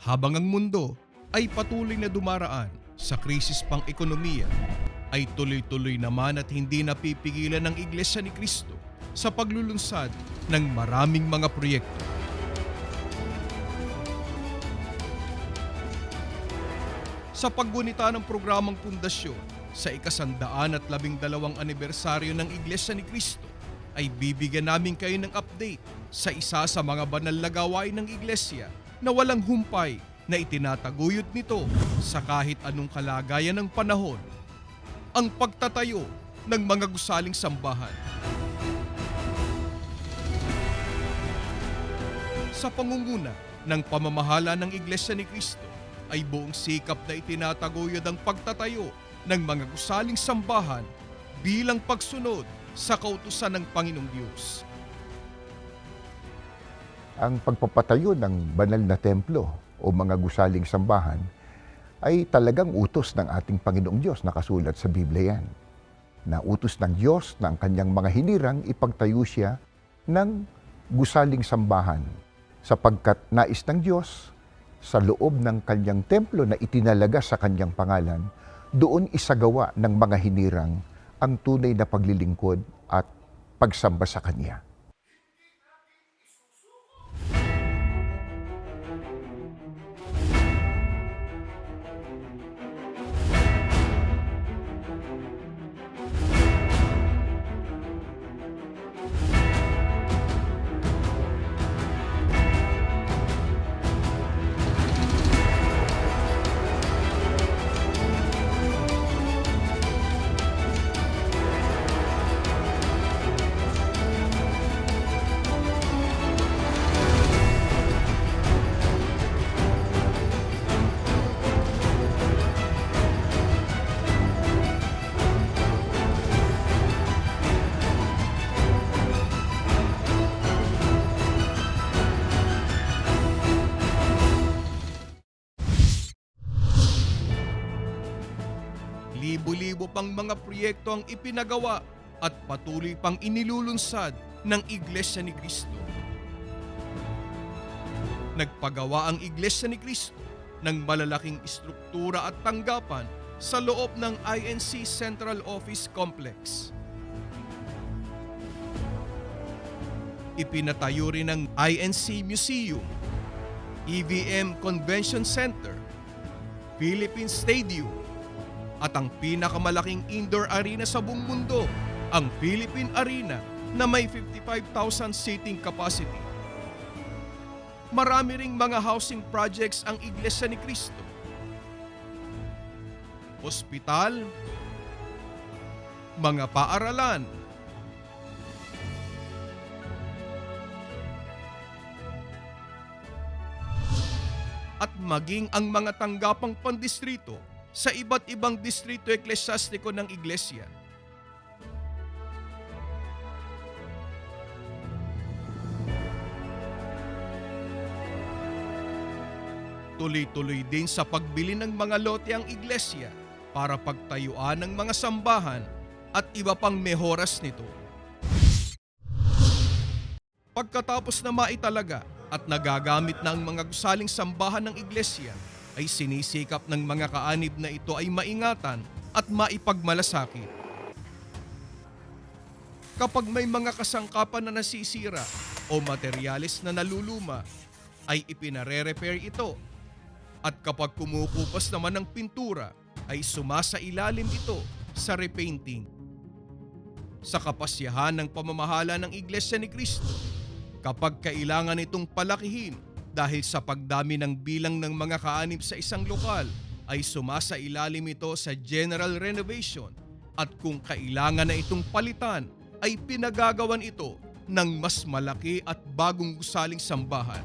Habang ang mundo ay patuloy na dumaraan sa krisis pang-ekonomiya, ay tuloy-tuloy naman at hindi napipigilan ng Iglesia ni Cristo sa paglulunsad ng maraming mga proyekto. Sa paggunita ng programang pundasyon sa ika-112 anibersaryo ng Iglesia ni Cristo, ay bibigyan namin kayo ng update sa isa sa mga banal na gawain ng Iglesia na walang humpay na itinataguyod nito sa kahit anong kalagayan ng panahon: ang pagtatayo ng mga gusaling sambahan. Sa pangunguna ng pamamahala ng Iglesia ni Cristo, ay buong sikap na itinataguyod ang pagtatayo ng mga gusaling sambahan bilang pagsunod sa kautusan ng Panginoong Diyos. Ang pagpapatayo ng banal na templo o mga gusaling sambahan ay talagang utos ng ating Panginoong Diyos, nakasulat sa Biblia yan. Na utos ng Diyos na ang kanyang mga hinirang ipagtayo siya ng gusaling sambahan, sapagkat nais ng Diyos sa loob ng kanyang templo na itinalaga sa kanyang pangalan, doon isagawa ng mga hinirang ang tunay na paglilingkod at pagsamba sa Kanya. Libo-libo pang mga proyekto ang ipinagawa at patuloy pang inilulunsad ng Iglesia ni Cristo. Nagpagawa ang Iglesia ni Cristo ng malalaking istruktura at tanggapan sa loob ng INC Central Office Complex. Ipinatayo rin ang INC Museum, EVM Convention Center, Philippine Stadium, at ang pinakamalaking indoor arena sa buong mundo, ang Philippine Arena, na may 55,000 seating capacity. Marami ring mga housing projects ang Iglesia ni Cristo: ospital, mga paaralan, at maging ang mga tanggapang pandistrito sa iba't ibang distrito eklesyastiko ng Iglesia. Tuloy-tuloy din sa pagbili ng mga lote ang Iglesia para pagtayuan ng mga sambahan at iba pang mehoras nito. Pagkatapos na maitalaga at nagagamit na ang mga gusaling sambahan ng Iglesia, ay sinisikap ng mga kaanib na ito ay maingatan at maipagmalasakit. Kapag may mga kasangkapan na nasisira o materyales na naluluma, ay ipinare-repair ito. At kapag kumukupas naman ng pintura, ay sumasailalim ito sa repainting. Sa kapasyahan ng pamamahala ng Iglesia ni Cristo, kapag kailangan itong palakihin dahil sa pagdami ng bilang ng mga kaanib sa isang lokal, ay sumasailalim ito sa general renovation, at kung kailangan na itong palitan, ay pinagagawan ito ng mas malaki at bagong gusaling sambahan.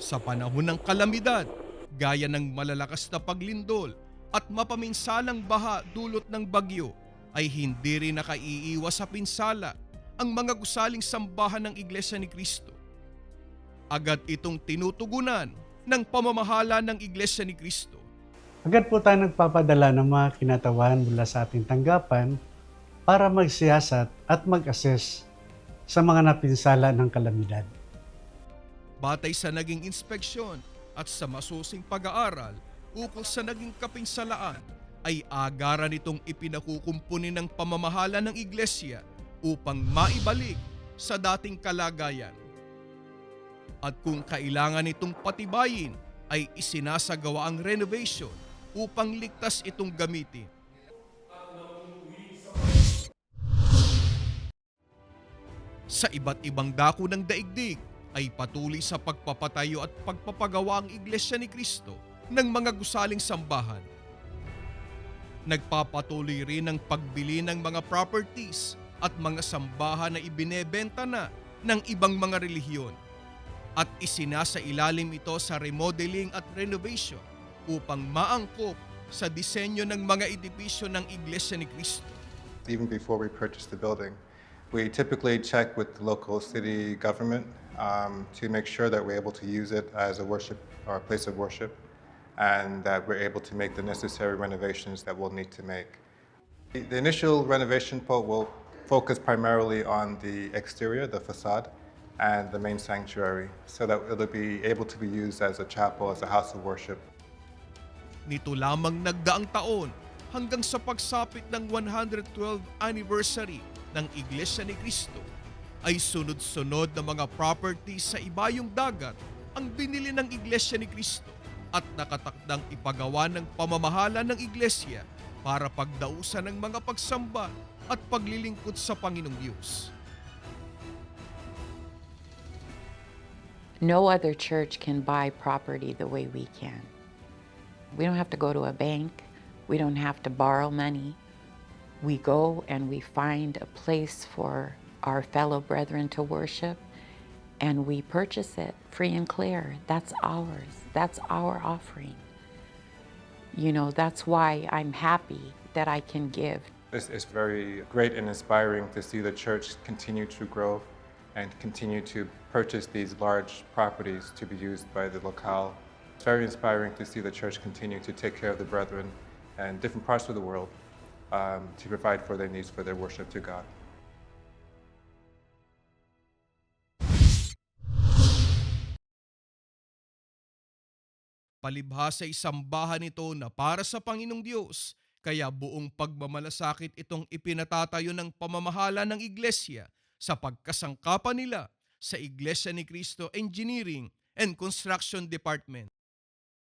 Sa panahon ng kalamidad, gaya ng malalakas na paglindol at mapaminsalang baha dulot ng bagyo, ay hindi rin nakaiiwas sa pinsala ang mga gusaling sambahan ng Iglesia ni Cristo. Agad itong tinutugunan ng pamamahala ng Iglesia ni Cristo. Agad po tayo nagpapadala ng mga kinatawan mula sa ating tanggapan para magsiyasat at mag-assess sa mga napinsala ng kalamidad. Batay sa naging inspeksyon at sa masusing pag-aaral ukol sa naging kapinsalaan, ay agaran itong ipinakukumpuni ng pamamahala ng iglesia upang maibalik sa dating kalagayan. At kung kailangan itong patibayin, ay isinasagawa ang renovation upang ligtas itong gamitin. Sa iba't ibang dako ng daigdig ay patuloy sa pagpapatayo at pagpapagawa ang Iglesia ni Cristo ng mga gusaling sambahan. Nagpapatuloy rin ang pagbili ng mga properties at mga sambahan na ibinebenta na ng ibang mga relihiyon at isinasailalim ito sa remodeling at renovation upang maangkop sa disenyo ng mga edibisyo ng Iglesia ni Cristo. Even before we purchase the building, we typically check with the local city government to make sure that we're able to use it as a worship or a place of worship, and that we're able to make the necessary renovations that we'll need to make. The initial renovation will focus primarily on the exterior, the facade, and the main sanctuary, so that it'll be able to be used as a chapel, as a house of worship. Nito lamang nagdaang taon hanggang sa pagsapit ng 112th anniversary ng Iglesia ni Cristo, ay sunod-sunod na mga properties sa ibayong dagat ang binili ng Iglesia ni Cristo at nakatakdang ipagawa ng pamamahala ng Iglesia para pagdausan ng mga pagsamba at paglilingkod sa Panginoong Diyos. No other church can buy property the way we can. We don't have to go to a bank. We don't have to borrow money. We go and we find a place for our fellow brethren to worship, and we purchase it free and clear. That's ours. That's our offering. You know, that's why I'm happy that I can give. It's very great and inspiring to see the church continue to grow and continue to purchase these large properties to be used by the locale. It's very inspiring to see the church continue to take care of the brethren in different parts of the world to provide for their needs for their worship to God. Palibhasa ay sambahan ito na para sa Panginoong Diyos, kaya buong pagmamalasakit itong ipinatatayo ng pamamahala ng Iglesia sa pagkasangkapan nila sa Iglesia ni Cristo Engineering and Construction Department.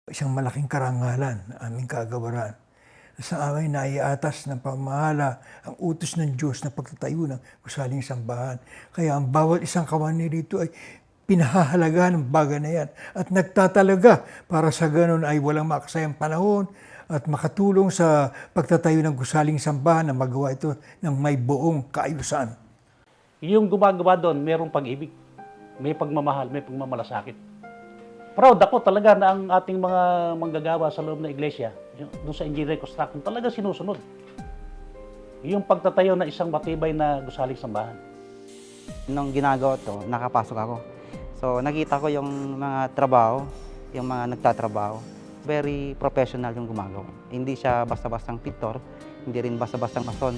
Isang malaking karangalan na aming kagawaran. Sa amin naiatas ng pamamahala ang utos ng Diyos na pagtatayo ng gusaling sambahan. Kaya ang bawat isang kawani rito ay pinahahalaga ng bagay na yan at nagtatalaga para sa ganun ay walang makasayang panahon at makatulong sa pagtatayo ng gusaling sambahan na magawa ito ng may buong kaayusan. Yung gumagawa doon, mayroong pag-ibig, may pagmamahal, may pagmamalasakit. Proud ako talaga na ang ating mga manggagawa sa loob ng iglesia, doon sa engineering construction, talaga sinusunod. Yung pagtatayo na isang matibay na gusaling sambahan. Nung ginagawa to, nakapasok ako. So nakita ko yung mga trabaho, yung mga nagtatrabaho. Very professional yung gumagawa. Hindi siya basta-bastang pintor, hindi rin basta-bastang mason.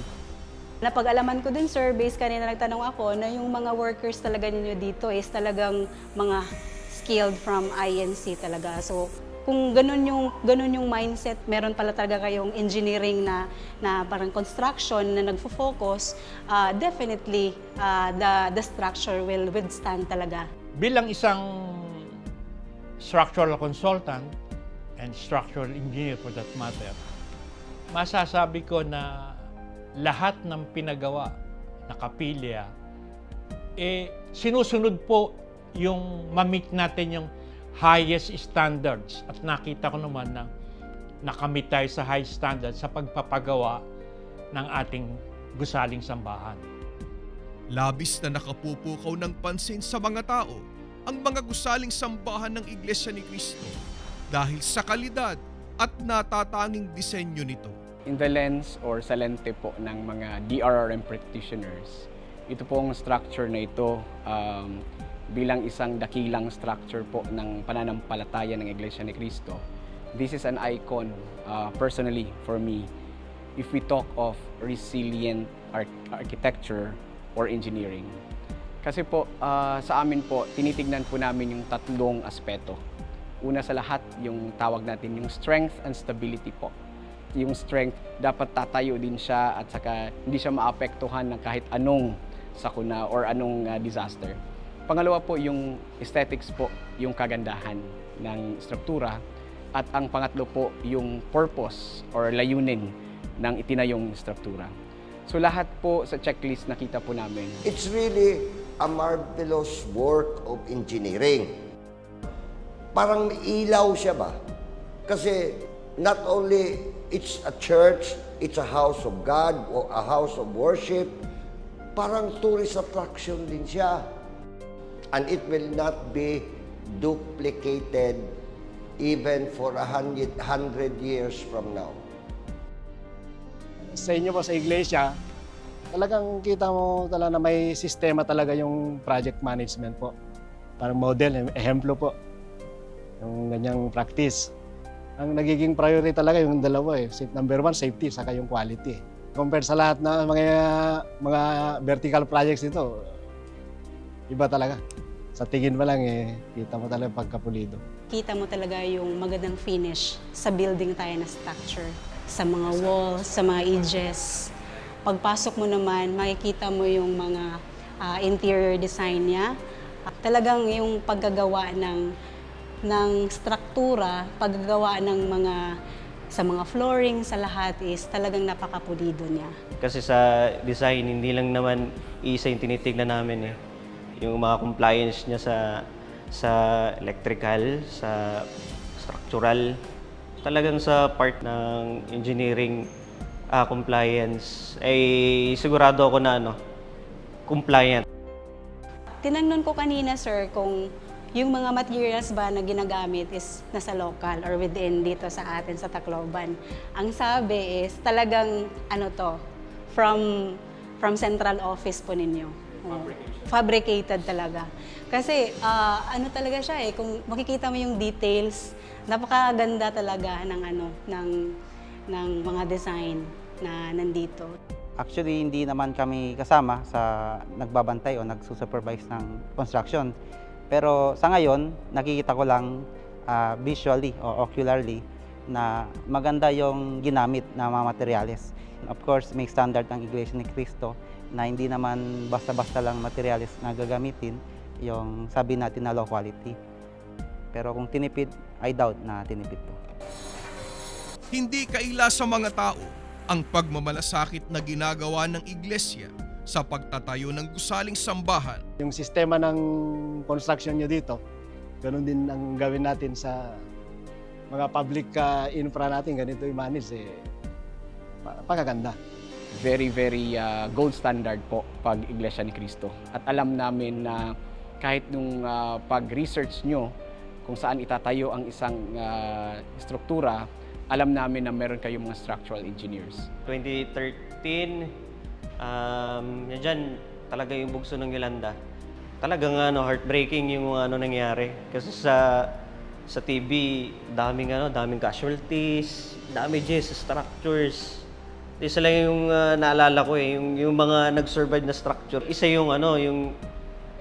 Napag-alaman ko din, sir, based kanina nagtanong ako, na yung mga workers talaga ninyo dito is talagang mga skilled from INC talaga. So, kung ganun yung mindset, meron pala talaga kayong engineering na parang construction na nagfo-focus, definitely the structure will withstand talaga. Bilang isang structural consultant and structural engineer for that matter, masasabi ko na lahat ng pinagawa na kapilya, sinusunod po yung ma-meet natin yung highest standards. At nakita ko naman na nakamit tayo sa high standards sa pagpapagawa ng ating gusaling sambahan. Labis na nakapupukaw ng pansin sa mga tao ang mga gusaling sambahan ng Iglesia ni Cristo dahil sa kalidad at natatanging disenyo nito. In the lens or sa lente po ng mga DRRM practitioners, ito pong structure na ito bilang isang dakilang structure po ng pananampalataya ng Iglesia ni Cristo, this is an icon personally for me if we talk of resilient architecture or engineering. Kasi po, sa amin po, tinitignan po namin yung tatlong aspeto. Una sa lahat, yung tawag natin, yung strength and stability po. Yung strength, dapat tatayo din siya at saka hindi siya maapektuhan ng kahit anong sakuna or anong disaster. Pangalawa po, yung aesthetics po, yung kagandahan ng struktura. At ang pangatlo po, yung purpose or layunin ng itinayong struktura. So lahat po sa checklist nakita po namin. It's really a marvelous work of engineering. Parang may ilaw siya ba? Kasi not only it's a church, it's a house of God or a house of worship, parang tourist attraction din siya. And it will not be duplicated even for 100 years from now. Sa inyo po sa iglesia, talagang kita mo talaga na may sistema talaga yung project management po. Parang model, ehemplo po. Yung ganyang practice. Ang nagiging priority talaga yung dalawa eh. Number one, safety, saka yung quality. Compared sa lahat na mga vertical projects dito, iba talaga. Sa tingin mo lang eh, kita mo talaga pagkapulido. Kita mo talaga yung magandang finish sa building tayo na structure. Sa mga walls, sa mga edges. Pagpasok mo naman, makikita mo yung mga interior design niya. Talagang yung paggagawa ng struktura, paggagawa ng sa mga flooring, sa lahat is talagang napakapulido niya. Kasi sa design, hindi lang naman isa yung tinitignan namin eh. Yung mga compliance niya sa electrical, sa structural, talagang sa part ng engineering compliance, ay sigurado ako na compliant. Tinanong ko kanina, sir, kung yung mga materials ba na ginagamit is nasa local or within dito sa atin sa Tacloban. Ang sabi is talagang from central office po ninyo. Fabricated talaga. Kasi talaga siya eh, kung makikita mo yung details, napakaganda talaga ng mga design na nandito. Actually, hindi naman kami kasama sa nagbabantay o nagsusupervise ng construction. Pero sa ngayon, nakikita ko lang visually o ocularly na maganda yung ginamit na mga materyales. Of course, may standard ng Iglesia ni Cristo na hindi naman basta-basta lang materyales na gagamitin, yung sabi natin na low quality. Pero kung tinipid, I doubt na tinipid po. Hindi kaila sa mga tao ang pagmamalasakit na ginagawa ng iglesia sa pagtatayo ng gusaling sambahan. Yung sistema ng construction nyo dito, ganun din ang gawin natin sa mga public infra natin, ganito yung manage eh. Pagkaganda. Very, very gold standard po pag Iglesia ni Cristo. At alam namin na kahit nung pag-research nyo kung saan itatayo ang isang struktura, alam namin na meron kayong mga structural engineers. 2013, dyan talaga yung bugso ng Yolanda. Talagang heartbreaking yung nangyari. Kasi sa TV, daming casualties, damages, structures. Isa lang yung naalala ko eh, yung mga nag-survive na structure. Isa yung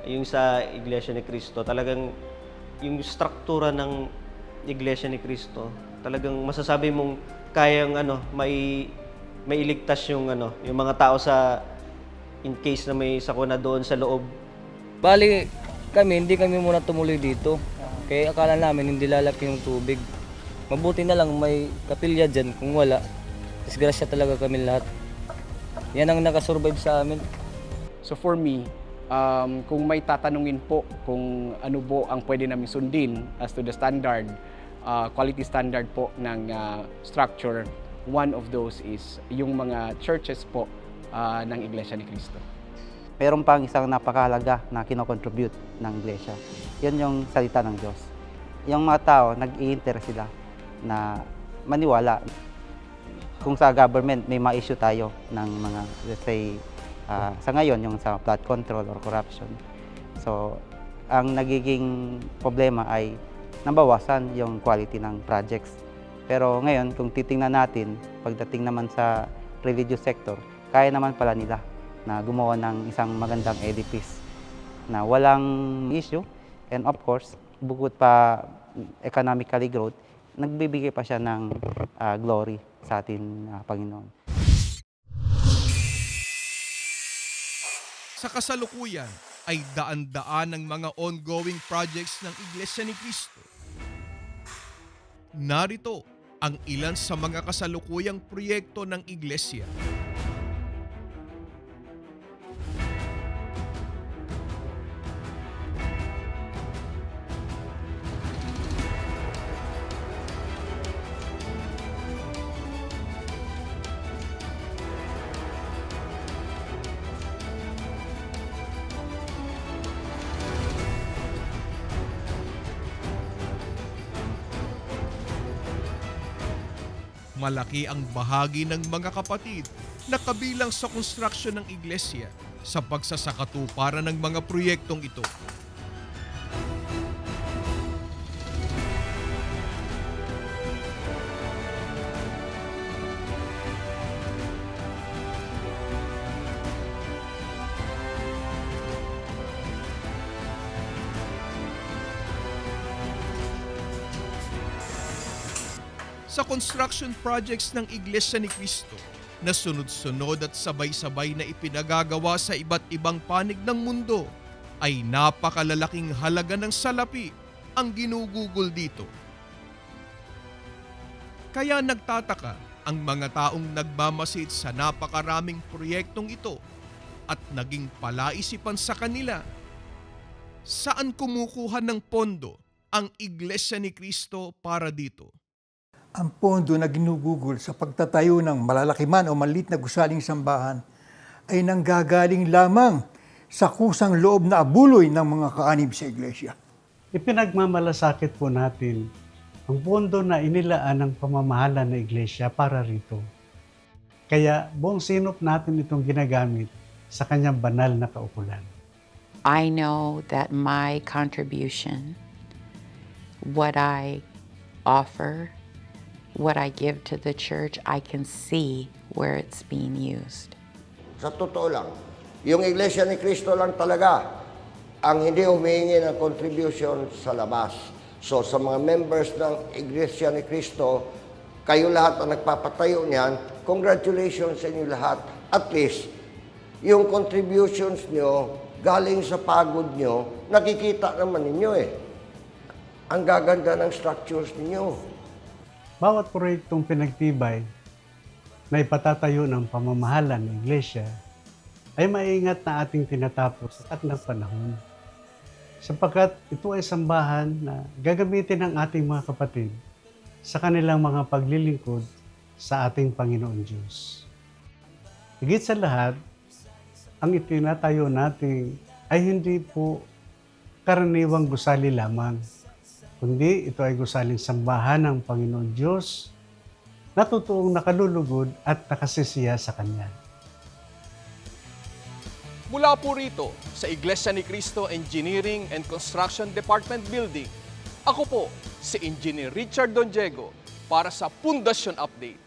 yung sa Iglesia ni Cristo. Talagang yung struktura ng Iglesia ni Cristo, talagang masasabi mong kayang may iligtas yung mga tao sa in case na may sakuna doon sa loob. Bali hindi kami muna tumuloy dito. Kaya akala namin hindi lalaki yung tubig. Mabuti na lang may kapilya dyan, kung wala, disgrasya talaga kami lahat. Yan ang nakasurvive sa amin. So for me, kung may tatanungin po kung ano po ang pwede namin sundin as to the standard, quality standard po ng structure, one of those is yung mga churches po ng Iglesia ni Cristo. Meron pang isang napakahalaga na kinocontribute ng Iglesia. Yun yung salita ng Diyos. Yung mga tao, nag-i-interest sila na maniwala. Kung sa government, may ma-issue tayo ng mga, let's say, sa ngayon, yung sa flood control or corruption. So, ang nagiging problema ay nabawasan yung quality ng projects Pero ngayon, kung titingnan natin, pagdating naman sa religious sector, kaya naman pala nila na gumawa ng isang magandang edifice na walang issue. And of course, bukod pa economically growth, nagbibigay pa siya ng glory sa ating Panginoon. Sa kasalukuyan ay daan-daan ng mga ongoing projects ng Iglesia ni Cristo. Narito ang ilan sa mga kasalukuyang proyekto ng Iglesia. Malaki ang bahagi ng mga kapatid na kabilang sa construction ng iglesia sa pagsasakatuparan ng mga proyektong ito. Sa construction projects ng Iglesia ni Cristo na sunod-sunod at sabay-sabay na ipinagagawa sa iba't ibang panig ng mundo, ay napakalalaking halaga ng salapi ang ginugugol dito. Kaya nagtataka ang mga taong nagmamasid sa napakaraming proyektong ito at naging palaisipan sa kanila. Saan kumukuha ng pondo ang Iglesia ni Cristo para dito? Ang pondo na ginugugol sa pagtatayo ng malalaki man o maliit na gusaling sambahan ay nanggagaling lamang sa kusang loob na abuloy ng mga kaanib sa iglesia. Ipinagmamalasakit po natin ang pondo na inilaan ng pamamahala ng iglesia para rito. Kaya buong sinop natin itong ginagamit sa kanyang banal na kaukulan. I know that my contribution, what I offer, what I give to the church, I can see where it's being used. Sa totoo lang, yung Iglesia ni Cristo lang talaga ang hindi humihingi ng contribution sa labas. So sa mga members ng Iglesia ni Cristo, kayo lahat ang nagpapatayo niyan, congratulations sa inyo lahat. At least, yung contributions nyo, galing sa pagod nyo, nakikita naman ninyo eh. Ang gaganda ng structures ninyo. Bawat proyektong pinagtibay na ipatatayo ng pamamahala ng iglesia ay maingat na ating tinatapos at ng panahon. Sapagkat ito ay sambahan na gagamitin ng ating mga kapatid sa kanilang mga paglilingkod sa ating Panginoon Diyos. Higit sa lahat, ang itinatayo natin ay hindi po karaniwang gusali lamang, kundi ito ay gusaling sambahan ng Panginoon Diyos na totoong nakalulugod at nakasisiya sa Kanya. Mula po rito sa Iglesia ni Cristo Engineering and Construction Department Building, ako po si Engineer Richard Don Diego para sa Pundasyon Update.